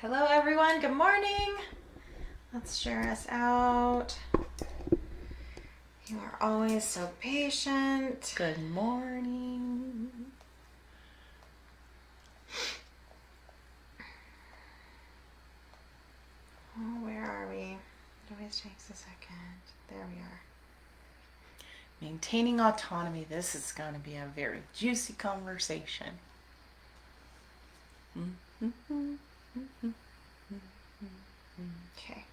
Hello, everyone. Good morning. Let's share us out. You are always so patient. Good morning. Oh, where are we? It always takes a second. There we are. Maintaining autonomy. This is going to be a very juicy conversation. Okay.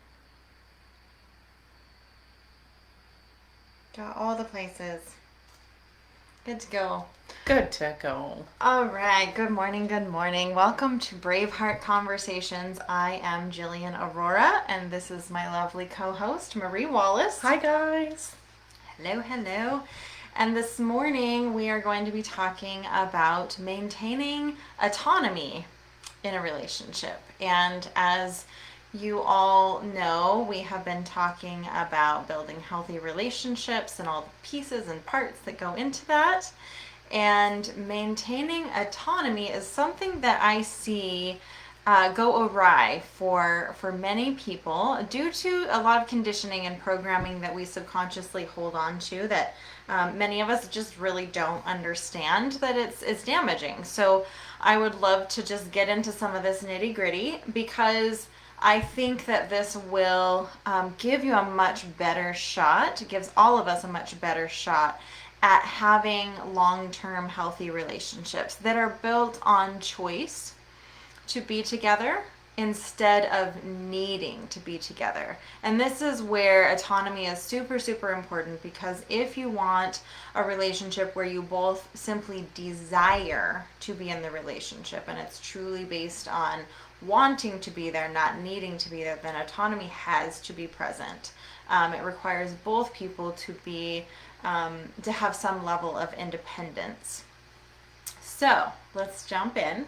Got all the places. Good to go. Good to go. All right. Good morning. Good morning. Welcome to Braveheart Conversations. I am Jillian Aurora, and this is my lovely co-host, Marie Wallace. Hi, guys. Hello, hello. And this morning we are going to be talking about maintaining autonomy in a relationship. And as you all know, we have been talking about building healthy relationships and all the pieces and parts that go into that. And maintaining autonomy is something that I see go awry for many people due to a lot of conditioning and programming that we subconsciously hold on to that many of us just really don't understand that it's damaging. So I would love to just get into some of this nitty gritty because I think that this will give you a much better shot, gives all of us a much better shot at having long-term healthy relationships that are built on choice to be together instead of needing to be together. And this is where autonomy is super, super important, because if you want a relationship where you both simply desire to be in the relationship and it's truly based on wanting to be there, not needing to be there, then autonomy has to be present. It requires both people to have some level of independence. So let's jump in.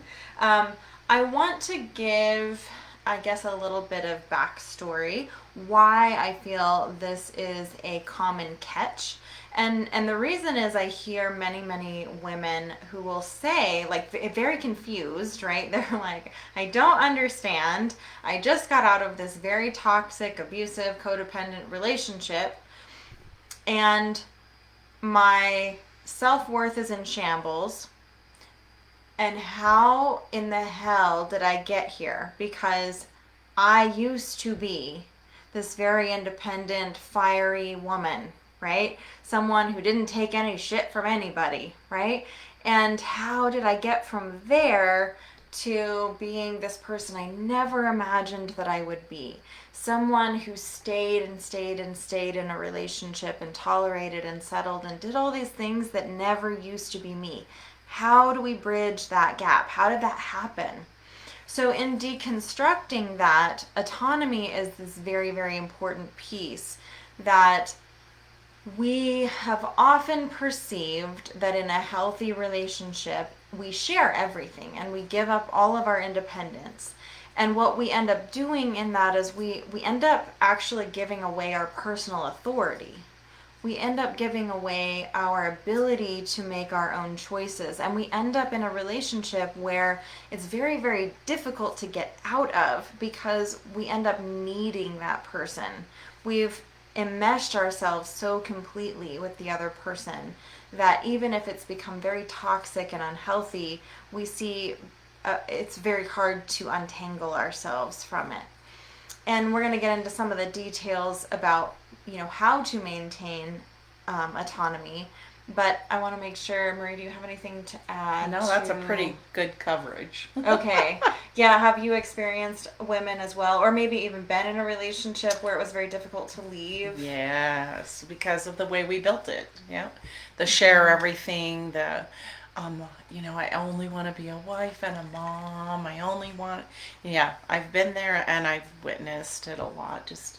I want to give, I guess, a little bit of backstory why I feel this is a common catch. And the reason is I hear many women who will say, like, very confused, right? They're like, I don't understand. I just got out of this very toxic, abusive, codependent relationship, and my self-worth is in shambles. And how in the hell did I get here? Because I used to be this very independent, fiery woman, right? Someone who didn't take any shit from anybody, right? And how did I get from there to being this person I never imagined that I would be? Someone who stayed in a relationship and tolerated and settled and did all these things that never used to be me. How do we bridge that gap? How did that happen? So, in deconstructing that, autonomy is this very important piece that we have often perceived that in a healthy relationship, we share everything and we give up all of our independence. And what we end up doing in that is we end up actually giving away our personal authority. We end up giving away our ability to make our own choices. And we end up in a relationship where it's very difficult to get out of because we end up needing that person. We've enmeshed ourselves so completely with the other person that even if it's become very toxic and unhealthy, we see it's very hard to untangle ourselves from it. And we're going to get into some of the details about how to maintain autonomy, but I want to make sure, Marie, do you have anything to add? No, that's a pretty good coverage. Okay. Yeah, have you experienced women as well, or maybe even been in a relationship where it was very difficult to leave? Yes, because of the way we built it. Yeah. The share everything, I only want to be a wife and a mom. Yeah, I've been there and I've witnessed it a lot. Just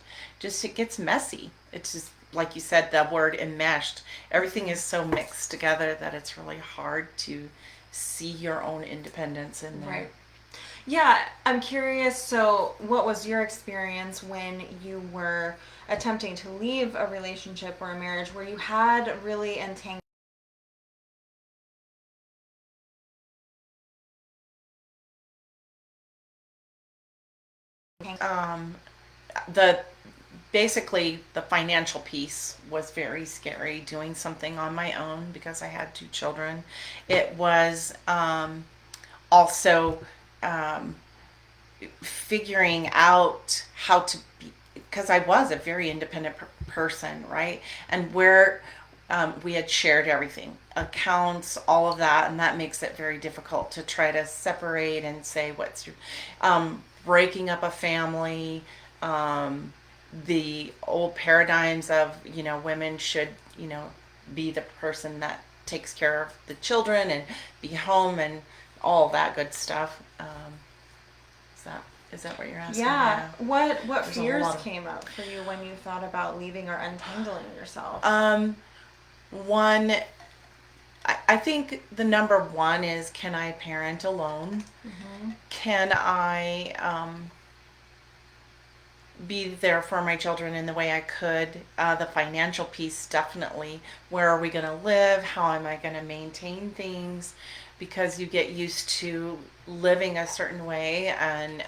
it gets messy. It's just, like you said, the word enmeshed. Everything is so mixed together that it's really hard to see your own independence in there. Right. Yeah, I'm curious. So, what was your experience when you were attempting to leave a relationship or a marriage where you had really entangled The basically the financial piece was very scary, doing something on my own because I had two children. It was also um, figuring out how to be, because I was a very independent person, right? And where we had shared everything, accounts, all of that, and that makes it very difficult to try to separate and say what's your breaking up a family, um, the old paradigms of women should be the person that takes care of the children and be home and all that good stuff. Is that is that what you're asking? Yeah. Yeah. What There's a whole fears lot of came up for you when you thought about leaving or untangling yourself? one. I think the number one is, can I parent alone? Mm-hmm. Can I be there for my children in the way I could? The financial piece, definitely. Where are we going to live? How am I going to maintain things? Because you get used to living a certain way, and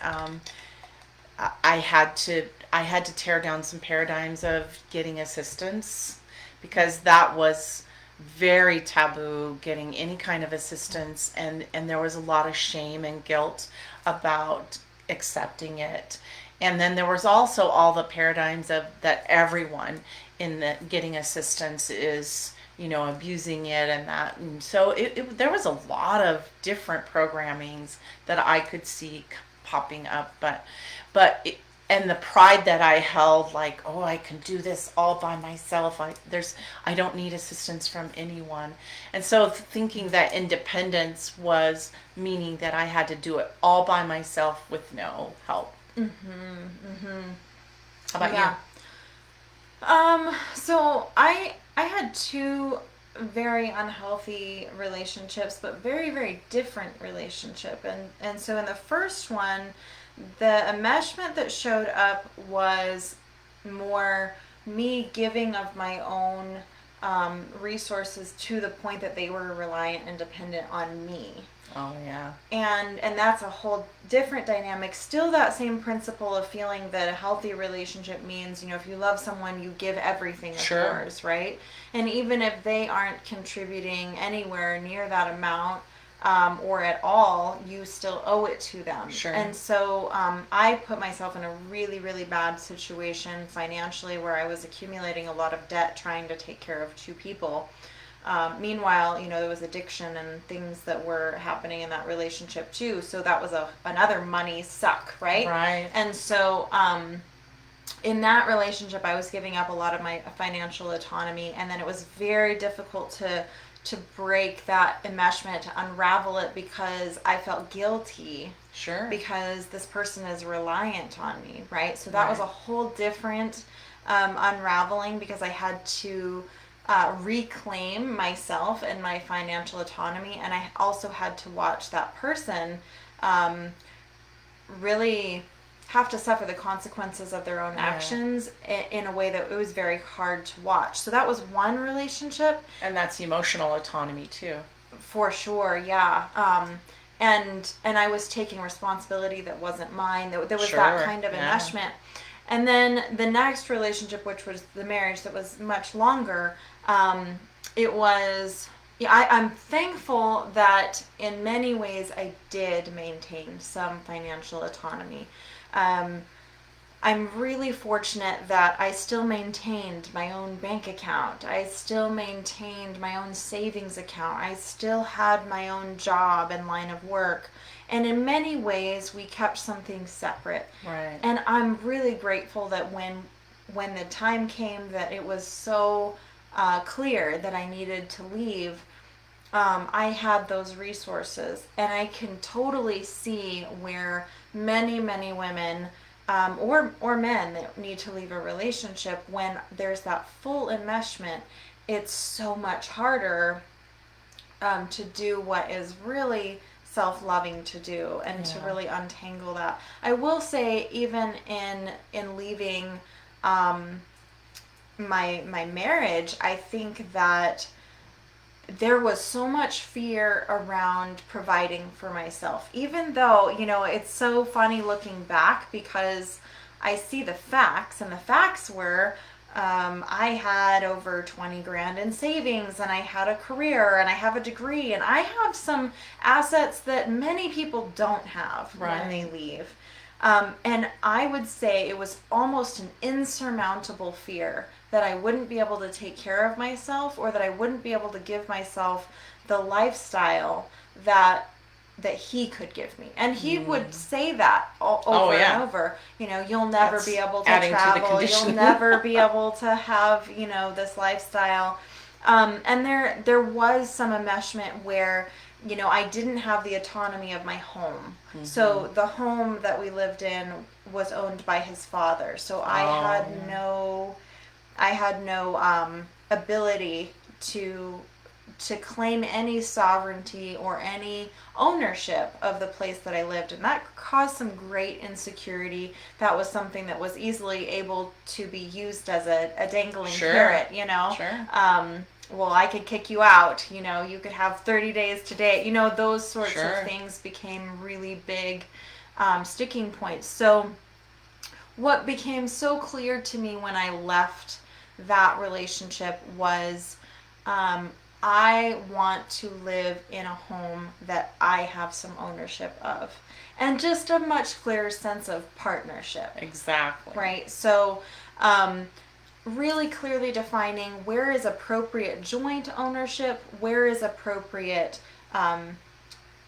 I had to tear down some paradigms of getting assistance, because that was very taboo, getting any kind of assistance, and there was a lot of shame and guilt about accepting it. And then there was also all the paradigms of that everyone in the getting assistance is abusing it, and that, and so there was a lot of different programmings that I could see popping up, and the pride that I held, like, oh, I can do this all by myself. I don't need assistance from anyone. And so thinking that independence was meaning that I had to do it all by myself with no help. Mm-hmm. Mm-hmm. How about Yeah. So I had two very unhealthy relationships, but very, very different relationship. And so in the first one, the enmeshment that showed up was more me giving of my own resources to the point that they were reliant and dependent on me. Oh, yeah. And that's a whole different dynamic. Still that same principle of feeling that a healthy relationship means, if you love someone, you give everything of Sure. yours, right? And even if they aren't contributing anywhere near that amount, or at all, you still owe it to them. Sure. And so I put myself in a really, really bad situation financially, where I was accumulating a lot of debt trying to take care of two people. Meanwhile, there was addiction and things that were happening in that relationship too. So that was another money suck, right? Right. And so in that relationship, I was giving up a lot of my financial autonomy, and then it was very difficult to break that enmeshment, to unravel it, because I felt guilty. Sure. Because this person is reliant on me, right? So that was a Right. whole different unraveling, because I had to reclaim myself and my financial autonomy, and I also had to watch that person um, really have to suffer the consequences of their own Yeah. actions in a way that it was very hard to watch. So that was one relationship. And that's emotional autonomy too. For sure, yeah. And I was taking responsibility that wasn't mine. There was that Sure. kind of Yeah. enmeshment. And then the next relationship, which was the marriage that was much longer, it was, yeah, I'm thankful that in many ways I did maintain some financial autonomy. Um, I'm really fortunate that I still maintained my own bank account. I still maintained my own savings account. I still had my own job and line of work. And in many ways, we kept something separate. Right. And I'm really grateful that when the time came that it was so clear that I needed to leave, I had those resources, and I can totally see where many, many women, or men that need to leave a relationship, when there's that full enmeshment, it's so much harder to do what is really self-loving to do, and to Yeah. really untangle that. I will say, even in leaving my marriage, I think that there was so much fear around providing for myself, even though, it's so funny looking back because I see the facts, and the facts were I had over 20 grand in savings, and I had a career, and I have a degree, and I have some assets that many people don't have when they Right. leave. And I would say it was almost an insurmountable fear that I wouldn't be able to take care of myself, or that I wouldn't be able to give myself the lifestyle that he could give me. And he would say that Oh over and yeah. over. You'll never be That's able to adding to the travel. You'll condition. never be able to have, this lifestyle. And there was some enmeshment where, I didn't have the autonomy of my home. Hmm. So the home that we lived in was owned by his father. So Oh yeah. I had no ability to claim any sovereignty or any ownership of the place that I lived, and that caused some great insecurity. That was something that was easily able to be used as a dangling Sure. carrot. Sure. Well, I could kick you out. You could have 30 days to date. Those sorts of Sure. things became really big sticking points. So what became so clear to me when I left that relationship was um, I want to live in a home that I have some ownership of, and just a much clearer sense of partnership, Exactly. right? So, um, really clearly defining where is appropriate joint ownership, where is appropriate um,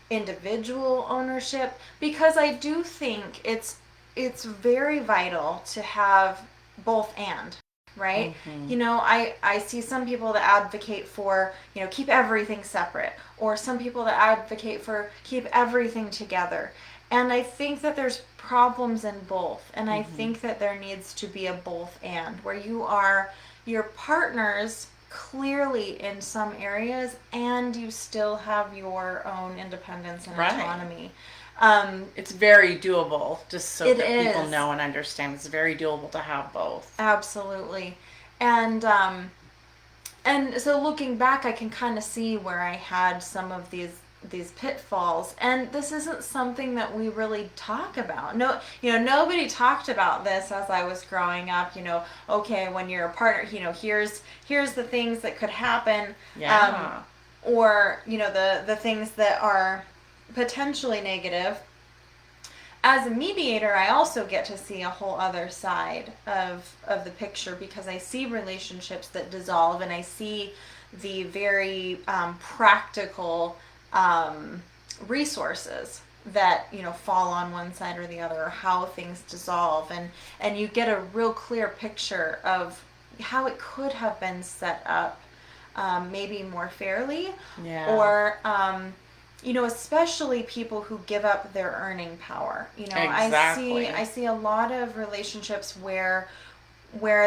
individual ownership, because I do think it's very vital to have both and, right? Hmm. I see some people that advocate for, keep everything separate, or some people that advocate for keep everything together. And I think that there's problems in both. And I Hmm. think that there needs to be a both and, where you are your partners clearly in some areas, and you still have your own independence and Right. autonomy. Um, It's very doable, just so it that people is know and understand. It's very doable to have both. absolutely, and so looking back, I can kind of see where I had some of these pitfalls, and this isn't something that we really talk about. No, nobody talked about this as I was growing up. Okay, when you're a partner, here's the things that could happen, um, Yeah. or the things that are potentially negative. As a mediator, I also get to see a whole other side of the picture, because I see relationships that dissolve, and I see the very practical um, resources that fall on one side or the other, or how things dissolve, and you get a real clear picture of how it could have been set up, maybe more fairly, Yeah. or especially people who give up their earning power. I Exactly. see a lot of relationships where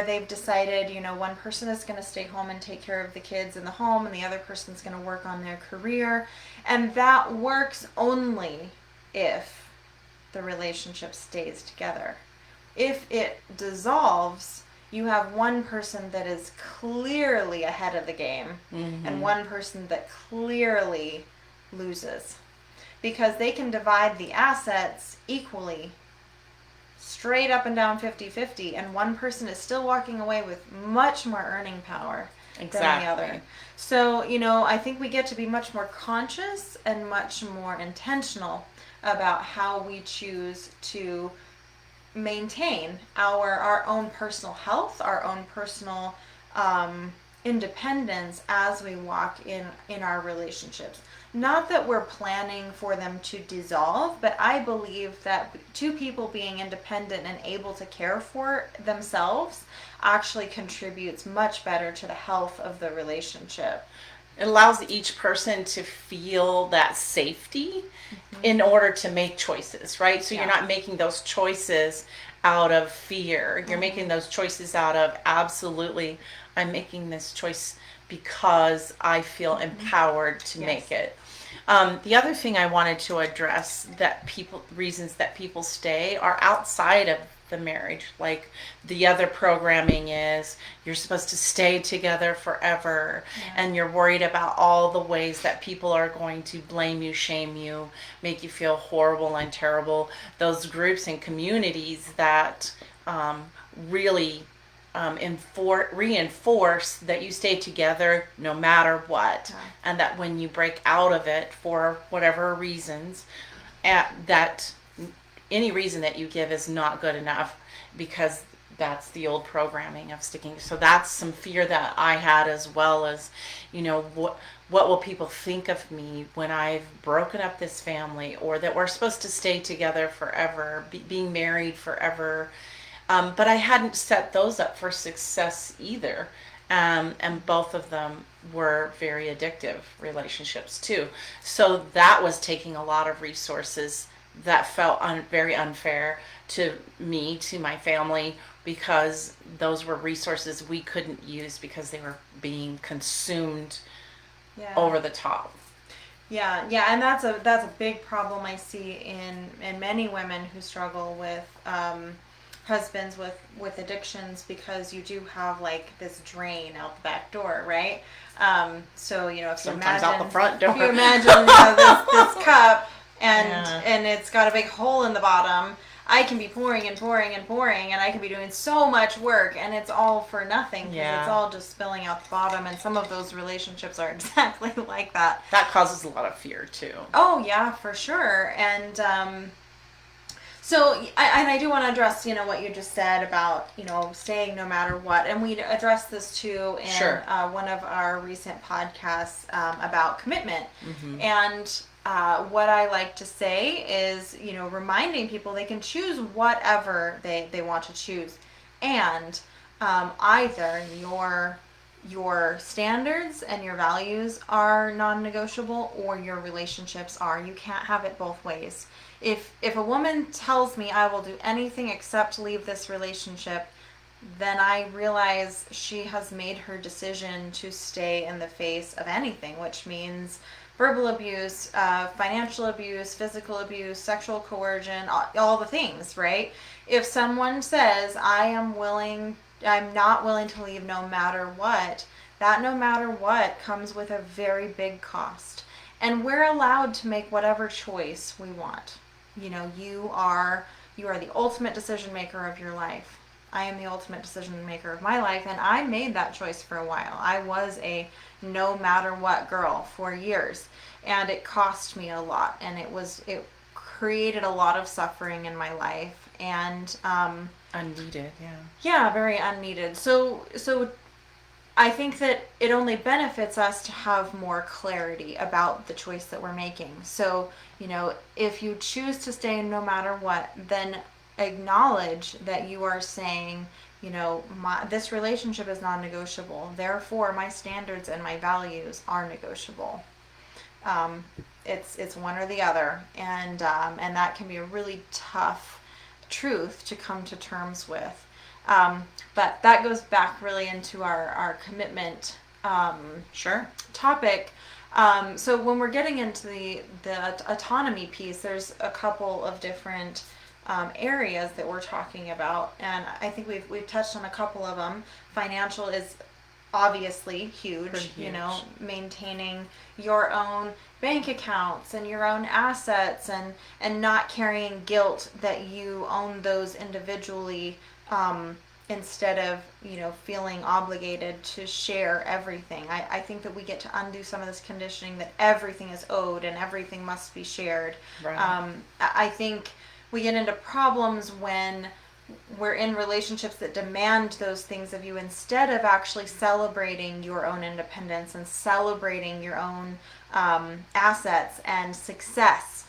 they've decided, one person is going to stay home and take care of the kids in the home, and the other person's going to work on their career, and that works only if the relationship stays together. If it dissolves, you have one person that is clearly ahead of the game, and Hmm. one person that clearly loses, because they can divide the assets equally, straight up and down 50-50, and one person is still walking away with much more earning power than the other. Exactly. So, I think we get to be much more conscious and much more intentional about how we choose to maintain our own personal health, our own personal independence as we walk in our relationships. Not that we're planning for them to dissolve, but I believe that two people being independent and able to care for themselves actually contributes much better to the health of the relationship. It allows each person to feel that safety Mm-hmm. in order to make choices, right? So you're Yeah. not making those choices out of fear. You're Mm-hmm. making those choices out of absolutely, I'm making this choice because I feel Mm-hmm. empowered to make Yes. it. The other thing I wanted to address that reasons that people stay are outside of the marriage. Like the other programming is you're supposed to stay together forever, and you're worried about all the ways that people are going to blame you, shame you, make you feel horrible and terrible. Those groups and communities that really reinforce that you stay together no matter what, and that when you break out of it for whatever reasons, that any reason that you give is not good enough, because that's the old programming of sticking. So that's some fear that I had, as well as, what will people think of me when I've broken up this family, or that we're supposed to stay together forever, being married forever. But I hadn't set those up for success either. And both of them were very addictive relationships too. So that was taking a lot of resources that felt very unfair to me, to my family, because those were resources we couldn't use because they being consumed over the top. Yeah, and that's a big problem I see in many women who struggle with husbands with addictions, because you do have like this drain out the back door, right? So if sometimes out the front door. If you imagine this cup and it's got a big hole in the bottom, I can be pouring and pouring and pouring, and I can be doing so much work, and it's all for nothing, because it's all just spilling out the bottom. And some of those relationships are exactly like that. That causes a lot of fear too. Oh yeah, for sure. And so I do want to address, what you just said about, staying no matter what. And we addressed this too in one of our recent podcasts about commitment. Mm-hmm. And what I like to say is, reminding people they can choose whatever they want to choose. And either your standards and your values are non-negotiable, or your relationships are. You can't have it both ways. If a woman tells me I will do anything except leave this relationship, then I realize she has made her decision to stay in the face of anything, which means verbal abuse, financial abuse, physical abuse, sexual coercion, all the things, right? If someone says I'm not willing to leave no matter what, that no matter what comes with a very big cost. And we're allowed to make whatever choice we want. You are the ultimate decision maker of your life. I am the ultimate decision maker of my life, and I made that choice for a while. I was a no matter what girl for years, and it cost me a lot, and it created a lot of suffering in my life, and unneeded, very unneeded. So I think that it only benefits us to have more clarity about the choice that we're making. So, if you choose to stay no matter what, then acknowledge that you are saying, this relationship is non-negotiable. Therefore, my standards and my values are negotiable. It's one or the other, and that can be a really tough truth to come to terms with. But that goes back really into our commitment topic. So when we're getting into the autonomy piece, there's a couple of different areas that we're talking about, and I think we've touched on a couple of them. Financial is obviously huge. Maintaining your own bank accounts and your own assets, and not carrying guilt that you own those individually, instead of feeling obligated to share everything. I think that we get to undo some of this conditioning that everything is owed and everything must be shared. Right. I think we get into problems when we're in relationships that demand those things of you, instead of actually celebrating your own independence and celebrating your own assets and success.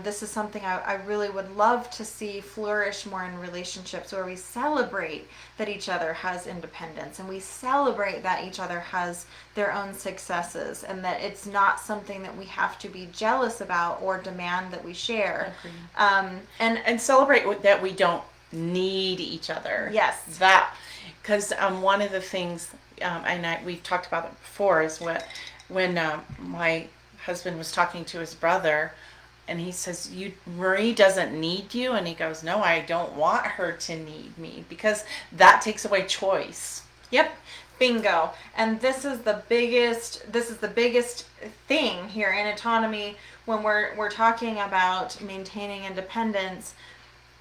This is something I really would love to see flourish more in relationships, where we celebrate that each other has independence, and we celebrate that each other has their own successes, and that it's not something that we have to be jealous about or demand that we share. And celebrate that we don't need each other. Yes. Because one of the things, and we've talked about it before, is when my husband was talking to his brother, and he says, Marie doesn't need you. And he goes, no, I don't want her to need me, because that takes away choice. Yep. Bingo. And this is the biggest thing here in autonomy when we're talking about maintaining independence,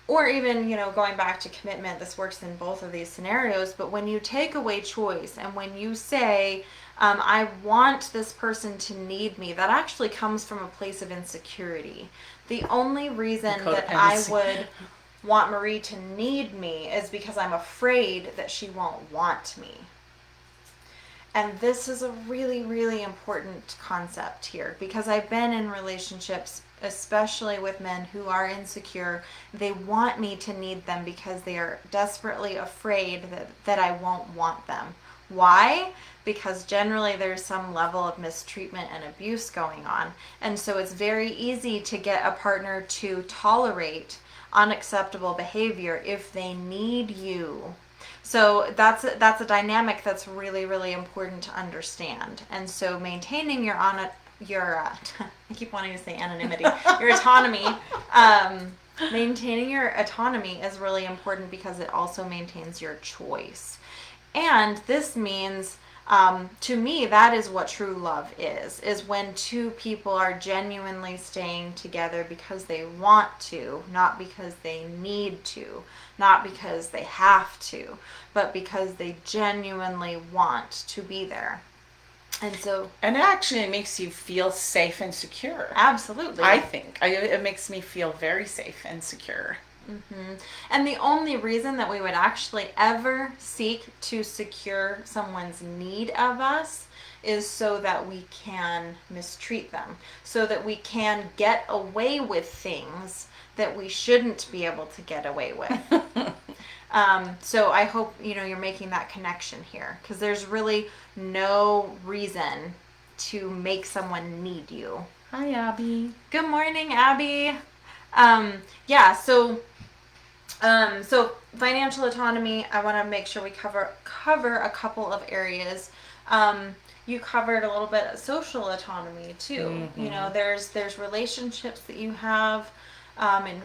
or even, going back to commitment. This works in both of these scenarios. But when you take away choice and when you say, I want this person to need me, that actually comes from a place of insecurity. The only reason that I would want Marie to need me is because I'm afraid that she won't want me. And this is a really, really important concept here, because I've been in relationships, especially with men who are insecure. They want me to need them because they are desperately afraid that I won't want them. Why? Because generally there's some level of mistreatment and abuse going on. And so it's very easy to get a partner to tolerate unacceptable behavior if they need you. So that's a dynamic that's really, really important to understand. And so maintaining your I keep wanting to say anonymity, your autonomy, maintaining your autonomy is really important because it also maintains your choice. And this means, to me, that is what true love is when two people are genuinely staying together because they want to, not because they need to, not because they have to, but because they genuinely want to be there. And actually, it makes you feel safe and secure. Absolutely. I think it makes me feel very safe and secure. Mm-hmm. And the only reason that we would actually ever seek to secure someone's need of us is so that we can mistreat them, so that we can get away with things that we shouldn't be able to get away with. So I hope you're making that connection here, because there's really no reason to make someone need you. Hi, Abby. Good morning, Abby. Yeah, so financial autonomy, I want to make sure we cover a couple of areas. You covered a little bit of social autonomy too. Mm-hmm. There's relationships that you have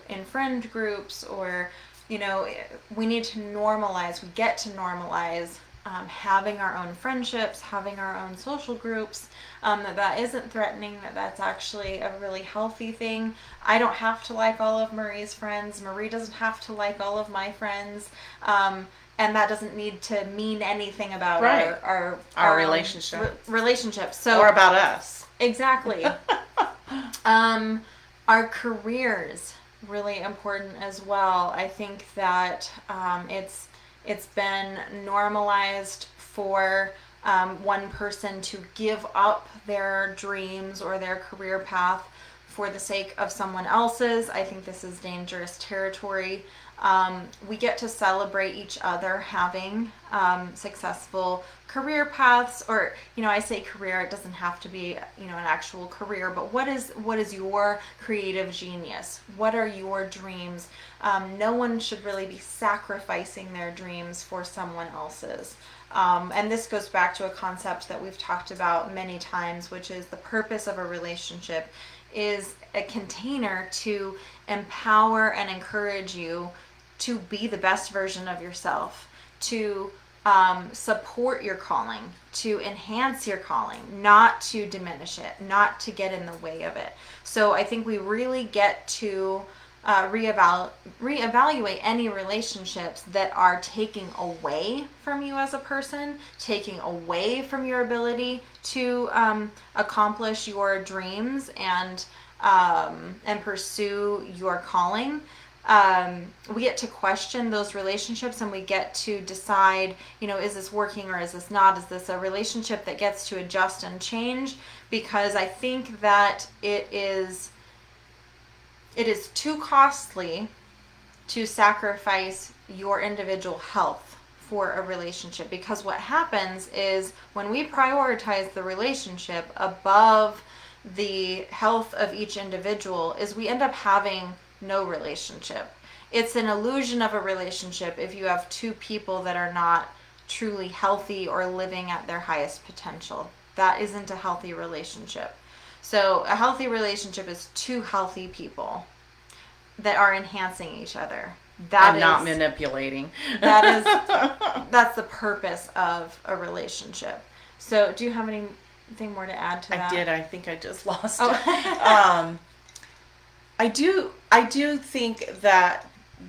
in friend groups, or we need to normalize. We get to normalize having our own friendships, having our own social groups. That isn't threatening. That's actually a really healthy thing. I don't have to like all of Marie's friends. Marie doesn't have to like all of my friends. And that doesn't need to mean anything about our relationships. So, or about us. Exactly. Our careers, really important as well. I think that it's been normalized for one person to give up their dreams or their career path for the sake of someone else's. I think this is dangerous territory. We get to celebrate each other having successful career paths, or I say career, it doesn't have to be an actual career, but what is your creative genius? What are your dreams? No one should really be sacrificing their dreams for someone else's. And this goes back to a concept that we've talked about many times, which is the purpose of a relationship is a container to empower and encourage you to be the best version of yourself, to support your calling, to enhance your calling, not to diminish it, not to get in the way of it. So I think we really get to reevaluate any relationships that are taking away from you as a person, taking away from your ability to accomplish your dreams and pursue your calling. We get to question those relationships, and we get to decide, is this working or is this not? Is this a relationship that gets to adjust and change? Because I think that it is too costly to sacrifice your individual health for a relationship. Because what happens is when we prioritize the relationship above the health of each individual, is we end up having no relationship. It's an illusion of a relationship if you have two people that are not truly healthy or living at their highest potential. That isn't a healthy relationship. So a healthy relationship is two healthy people that are enhancing each other. That And not is manipulating. that is that's the purpose of a relationship. So do you have anything more to add to I that? did. I think I just lost it. Oh. I do think that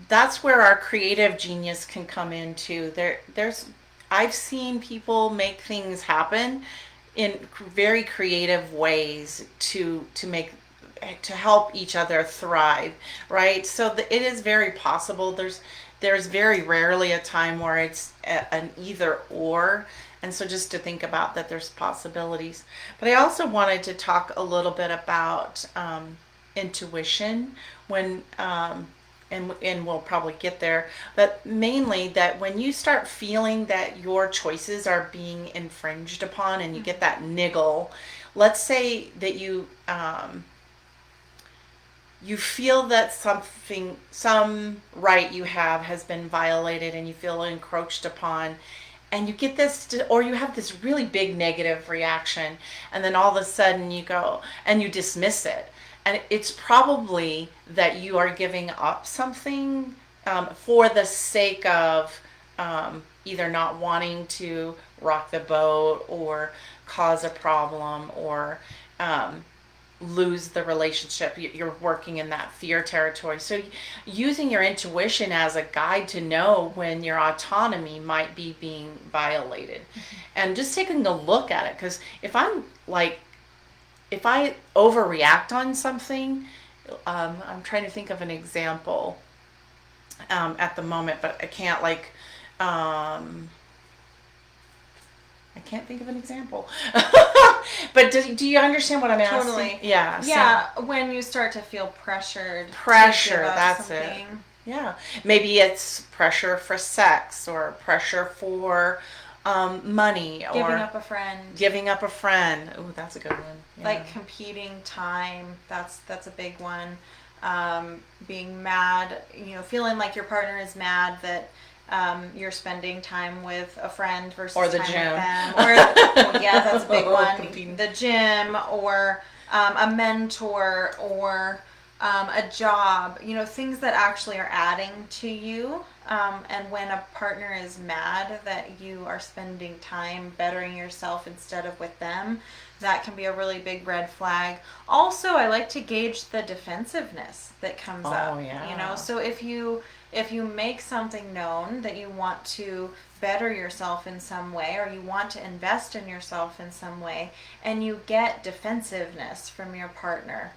that's where our creative genius can come into. I've seen people make things happen in very creative ways to help each other thrive, right? So it is very possible. There's very rarely a time where it's an either or. And so just to think about that, there's possibilities. But I also wanted to talk a little bit about intuition when and we'll probably get there, but mainly that when you start feeling that your choices are being infringed upon and you get that niggle. Let's say that you feel that some right you have has been violated and you feel encroached upon, and you get this, or you have this really big negative reaction, and then all of a sudden you go and you dismiss it. And it's probably that you are giving up something for the sake of either not wanting to rock the boat or cause a problem or lose the relationship. You're working in that fear territory. So using your intuition as a guide to know when your autonomy might be being violated, and just taking a look at it. Because if I overreact on something, I'm trying to think of an example at the moment, but I can't think of an example. But do you understand what I'm asking? Totally. Yeah. Yeah, when you start to feel pressured to Pressure, give up that's something. it. Yeah. Maybe it's pressure for sex or pressure for money Giving or up a friend. giving up a friend. Oh, that's a good one. Yeah. Like competing time, that's a big one. Being mad, feeling like your partner is mad that you're spending time with a friend versus Or the time gym. with them, or well, yeah, that's a big one. Competing. The gym, or a mentor, or a job. Things that actually are adding to you. And when a partner is mad that you are spending time bettering yourself instead of with them, that can be a really big red flag. Also, I like to gauge the defensiveness that comes up. Oh, yeah. So if you make something known that you want to better yourself in some way, or you want to invest in yourself in some way, and you get defensiveness from your partner,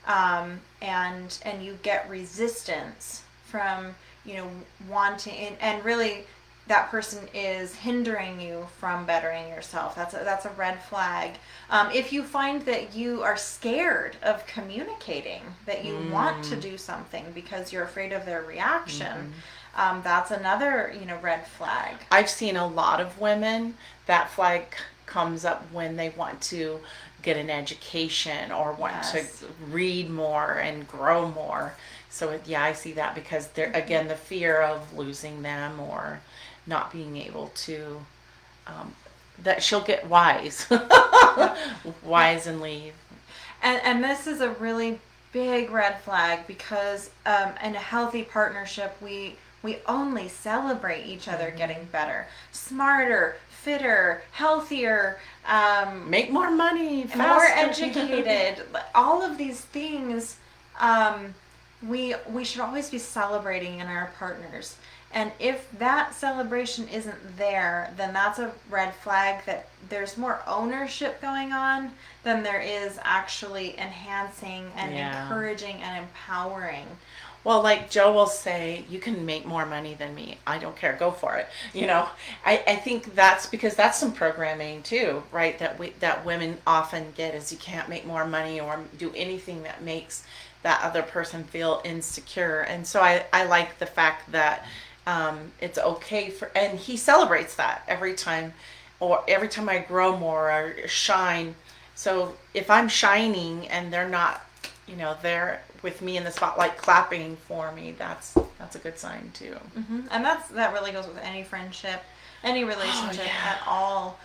and you get resistance from wanting, and really that person is hindering you from bettering yourself. That's a red flag. If you find that you are scared of communicating, that you want to do something because you're afraid of their reaction, that's another red flag. I've seen a lot of women that flag comes up when they want to get an education or want Yes. to read more and grow more. So yeah, I see that because they're again the fear of losing them or not being able to that she'll get wise Yep. wise and leave. And this is a really big red flag because in a healthy partnership, we only celebrate each other getting better, smarter, fitter, healthier, Make more money more faster. educated. All of these things, we should always be celebrating in our partners. And if that celebration isn't there, then that's a red flag that there's more ownership going on than there is actually enhancing and Yeah. encouraging and empowering. Well, like Joe will say, you can make more money than me. I don't care. Go for it. I think that's because that's some programming too, right? That women often get is you can't make more money or do anything that makes that other person feel insecure. And so I like the fact that it's okay and he celebrates that every time, or every time I grow more or shine. So if I'm shining and they're not, with me in the spotlight clapping for me, that's a good sign too. And that really goes with any friendship, any relationship yeah. at all.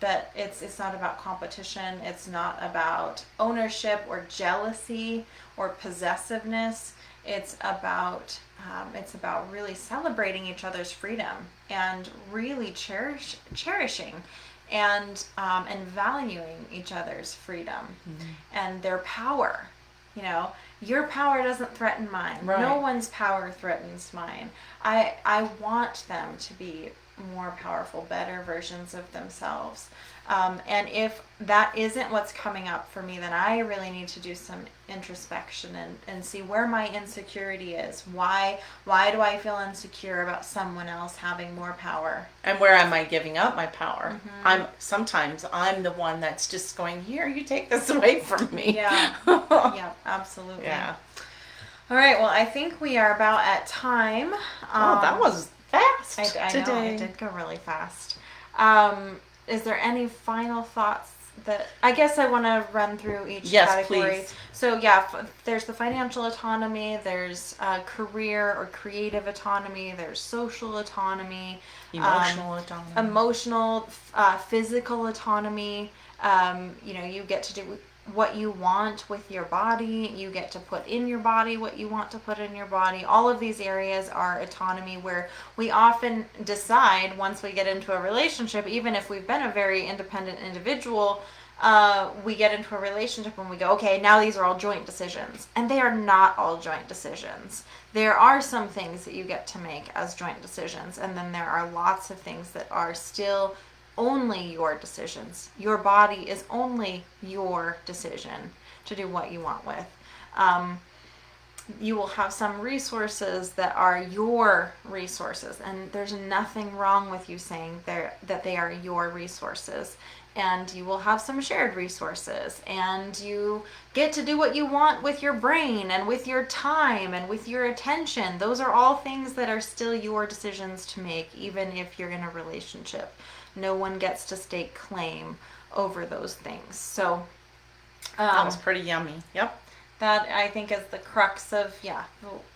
That it's not about competition. It's not about ownership or jealousy or possessiveness. It's about really celebrating each other's freedom and really cherishing and valuing each other's freedom and their power. You know, your power doesn't threaten mine. Right. No one's power threatens mine. I want them to be more powerful, better versions of themselves. And if that isn't what's coming up for me, then I really need to do some introspection and see where my insecurity is. Why do I feel insecure about someone else having more power? And where am I giving up my power? Sometimes I'm the one that's just going, here, you take this away from me. Yeah. Yeah, absolutely. Yeah. All right, well, I think we are about at time. That was fast I today. know, it did go really fast. Is there any final thoughts that I guess I want to run through each category? Please. So yeah, there's the financial autonomy, there's career or creative autonomy, there's social autonomy, Emotional autonomy. emotional, physical autonomy. You get to do what you want with your body. You get to put in your body what you want to put in your body. All of these areas are autonomy, where we often decide once we get into a relationship, even if we've been a very independent individual, we get into a relationship and we go, okay, now these are all joint decisions. And they are not all joint decisions. There are some things that you get to make as joint decisions, and then there are lots of things that are still only your decisions. Your body is only your decision to do what you want with. You will have some resources that are your resources, and there's nothing wrong with you saying that they are your resources. And you will have some shared resources, and you get to do what you want with your brain and with your time and with your attention. Those are all things that are still your decisions to make, even if you're in a relationship. No one gets to stake claim over those things. So that was pretty yummy. Yep. That, I think, is the crux of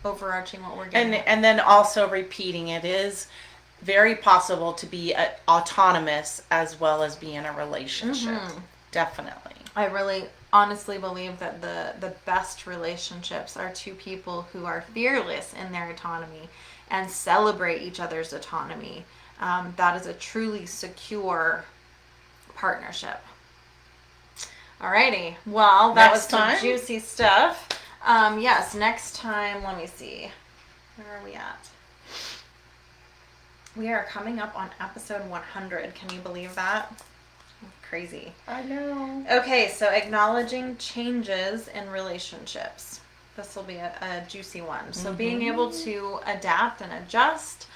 overarching what we're getting at. And then also repeating, it is very possible to be autonomous as well as be in a relationship. Definitely. I really honestly believe that the best relationships are two people who are fearless in their autonomy and celebrate each other's autonomy. That is a truly secure partnership. Alrighty. Well, that was some juicy stuff. Yes, next time, let me see. Where are we at? We are coming up on episode 100. Can you believe that? Crazy. I know. Okay, so acknowledging changes in relationships. This will be a juicy one. So being able to adapt and adjust.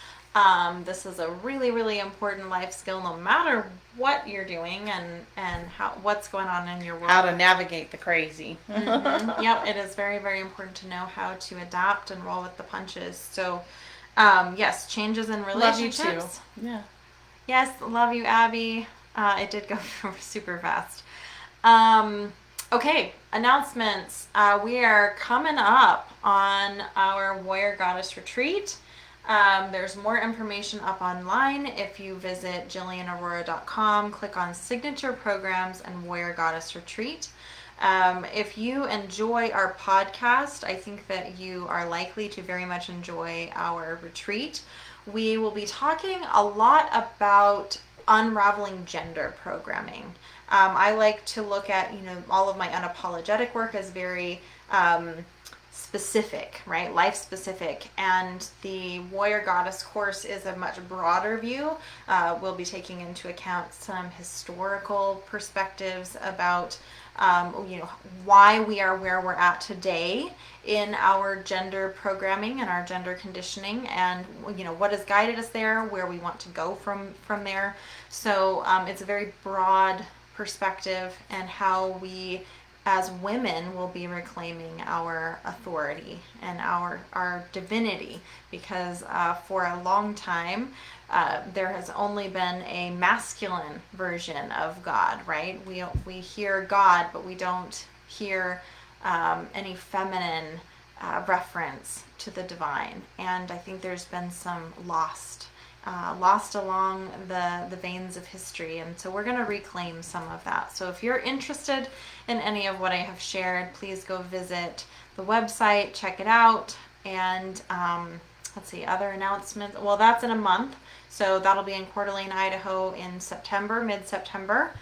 This is a really, really important life skill, no matter what you're doing and what's going on in your world. How to navigate the crazy. Yep, it is very, very important to know how to adapt and roll with the punches. So, yes, changes in relationships. Love you too. Yeah. Yes, love you, Abby. It did go super fast. Okay, announcements. We are coming up on our Warrior Goddess Retreat. There's more information up online. If you visit jillianaurora.com, click on Signature Programs and Warrior Goddess Retreat. If you enjoy our podcast, I think that you are likely to very much enjoy our retreat. We will be talking a lot about unraveling gender programming. I like to look at, all of my unapologetic work as very specific, right? Life specific. And the Warrior Goddess course is a much broader view. We'll be taking into account some historical perspectives about why we are where we're at today in our gender programming and our gender conditioning, and what has guided us there, where we want to go from there. So it's a very broad perspective, and how we as women will be reclaiming our authority and our divinity, because for a long time there has only been a masculine version of God, right? We hear God, but we don't hear any feminine reference to the divine. And I think there's been some lost along the veins of history. And so we're going to reclaim some of that. So if you're interested in any of what I have shared, please go visit the website, check it out. And let's see, other announcements. Well, that's in a month. So that'll be in Coeur d'Alene, Idaho in September, mid-September.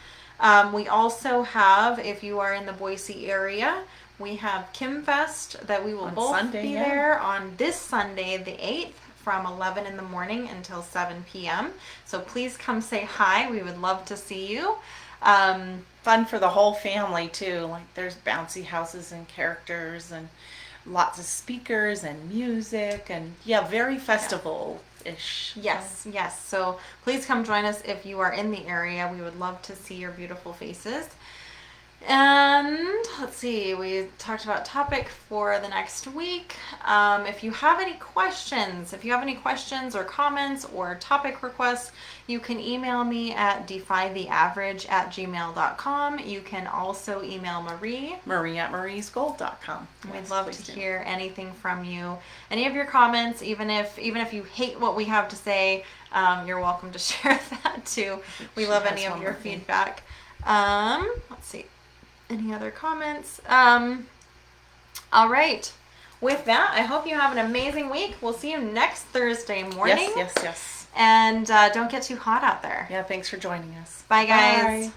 We also have, if you are in the Boise area, we have Kim Fest that we will On both Sunday, be yeah. there on this Sunday, the 8th, from 11 in the morning until 7 p.m. So please come say hi. We would love to see you. Fun for the whole family too. Like there's bouncy houses and characters and lots of speakers and music and very festival-ish. Yes, yes. So please come join us if you are in the area. We would love to see your beautiful faces. And let's see, we talked about topic for the next week. If you have any questions, or comments or topic requests, you can email me at defytheaverage@gmail.com. You can also email Marie. Marie@mariesgold.com. We'd love to hear anything from you. Any of your comments, even if you hate what we have to say, you're welcome to share that too. We love any of your feedback. Let's see. Any other comments? All right. With that, I hope you have an amazing week. We'll see you next Thursday morning. Yes. And don't get too hot out there. Yeah, thanks for joining us. Bye, guys. Bye.